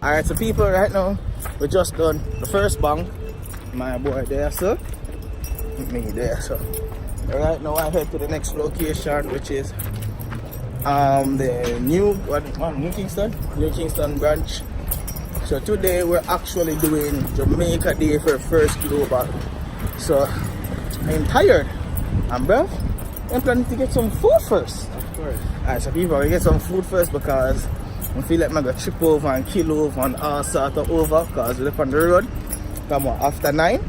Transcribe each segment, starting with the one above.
Alright, so people, right now, we just done the first bang. My boy there, so. Me there, so. Right now, I head to the next location, which is the New Kingston branch. So today, we're actually doing Jamaica Day for first global. So, I'm tired. And bro, I'm planning to get some food first. Of course. Alright, so people, we get some food first because I feel like I'm going to trip over and kill over and all sort of over because we're on the road. Come on, after 9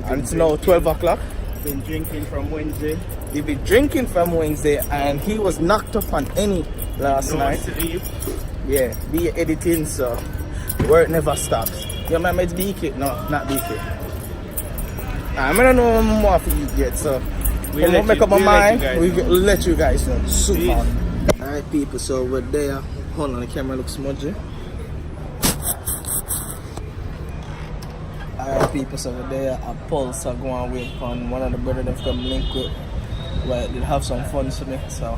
and it's now 12 o'clock. Been drinking from Wednesday. He's been drinking from Wednesday and he was knocked up on any last night. Sleep. Yeah, be editing, so the work never stops. You remember it's BK? No, not BK. I don't know more for you yet, so we'll make up my mind. We'll let you guys know. Super. Alright people, so we're there. Hold on, the camera looks smudgy. Alright people, so we're there. A pulse are going away on one of the brothers that come link with. Well, they'll have some fun today, so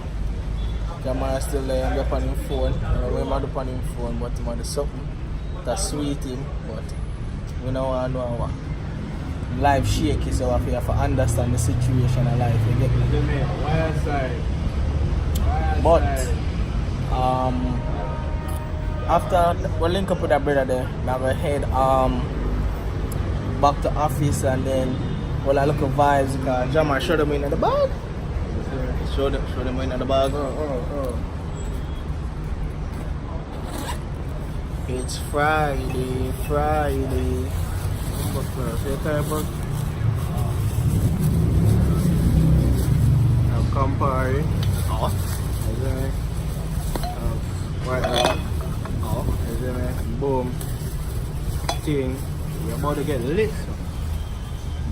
camera still there and up on your phone. We're not up on your phone, but I'm something that's sweet him, but we don't want to know what. Life shaky, so I have to understand the situation of life. You get me? Why outside? But after we link up with that brother there, now we head back to office and then we'll look at vibes because Jama showed them in the bag. Show them in the bag. It's Friday. Have Campari. Oh. White rum. Boom. Thing. You're about to get lit.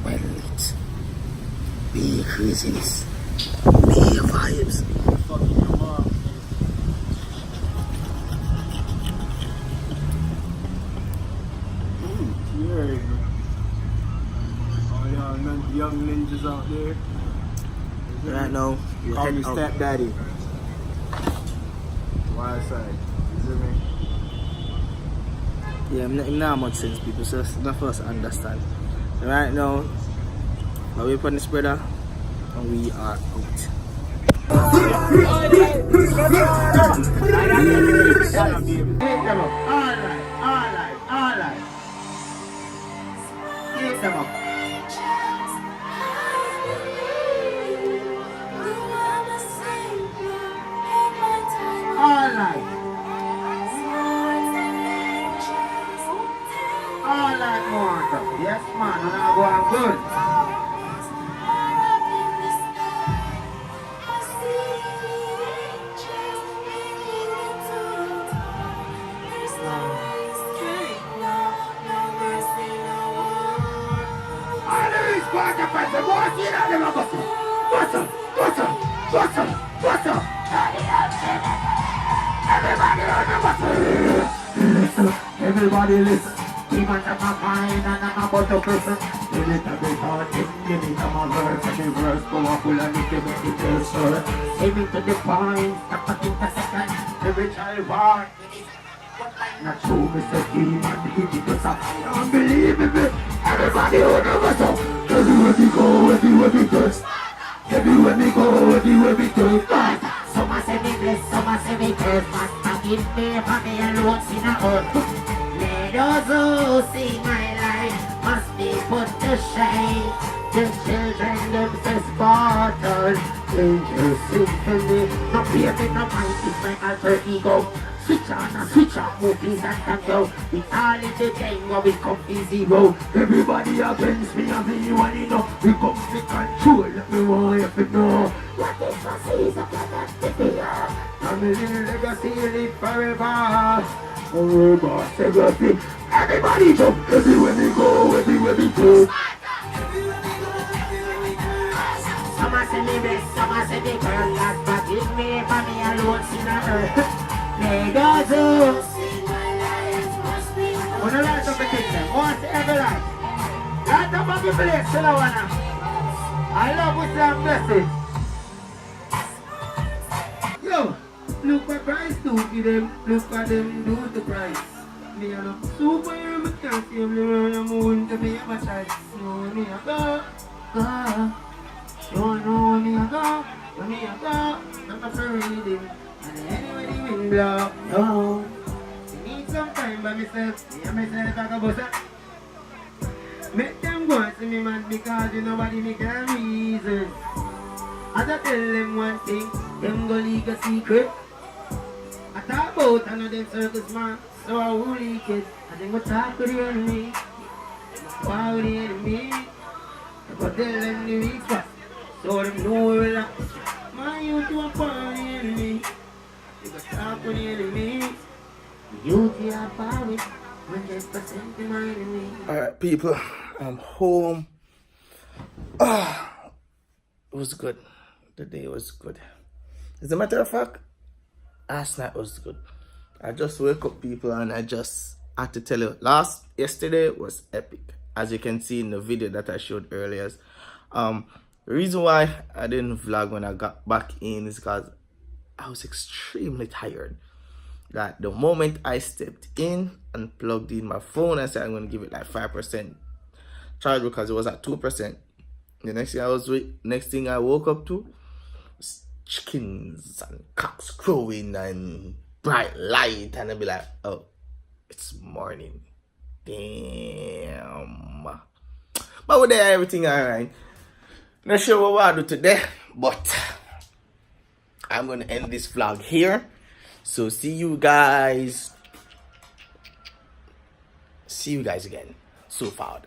Well lit. Be craziness. Be vibes. Fucking your mom. Cheers. Oh yeah, young ninjas out there. Right now, you Call me head out. stepdaddy. Why side? You see me? Yeah, I'm not much sense, people, so it's not for us to understand. Right now, we're waiting for this brother, and we are out. Alright. Take them up. Alright, more. Yes, man, and I'm going good. Everybody listen. Even if I'm fine and I'm about to person. You need to be talking, you need to my verse. And the verse go up full and you can make it taste sure. Aim it to the point, stop a think a second. Every child born. Not true, Mr. King, and the digital stuff. Don't believe in me. Everybody on the whistle. Everywhere we go, everywhere we go. Everywhere we go, everywhere we go. Some are say me bless, some are say me curse. But forgive me for me alone, sin a earth. Those who see my life must be put to shame. The children themselves bottle. Angels sing for me. No baby, no mind is my alter ego. Switch on and switch off, movies and tango. We all in the game where we come to zero. Everybody against me and me, one you know. We come to control, let me want you to know. What is the season cannot disappear. Family legacy live forever. Oh, boss, everything. Everybody jump, everywhere we go, everywhere we go. Some say me bless, some say me curse. God forgive me for me alone, sin a earth. May God do. When the light of the kingdom, once every light. Light up of the place, still I wanna. I love Islam blessing. Yo, look what Christ do to them, look what them do to Christ. Me a no superhero, me can't see him around the moon to be a child. Show me a go, go. Show know me a go, when me a go. I'm a for reading, and anyway the wind blow. Yo, I need some time by myself. Me and myself I go bust it. Make them go and see me man because you nobody make a reason. As I tell them one thing, them go leak a secret. I talk about I know them circles man, so I will leak it. I think we talk to the enemy, why with the enemy? I go tell them the weak spot, so them know we relax. My youth you are part of the enemy, you go talk with the enemy. The youth you are part with, 100% in my enemy. Alright, people, I'm home. It was good. The day was good. As a matter of fact, last night was good. I just woke up, people, and I just had to tell you, yesterday was epic. As you can see in the video that I showed earlier. The reason why I didn't vlog when I got back in is because I was extremely tired. That the moment I stepped in and plugged in my phone, I said I'm going to give it like 5% charge because it was at 2%. The next thing I woke up to was chickens and cocks crowing and bright light, and I'd be like, oh, it's morning. Damn. But with that, everything alright. Not sure what I'll do today, but I'm gonna end this vlog here. So see you guys again so far.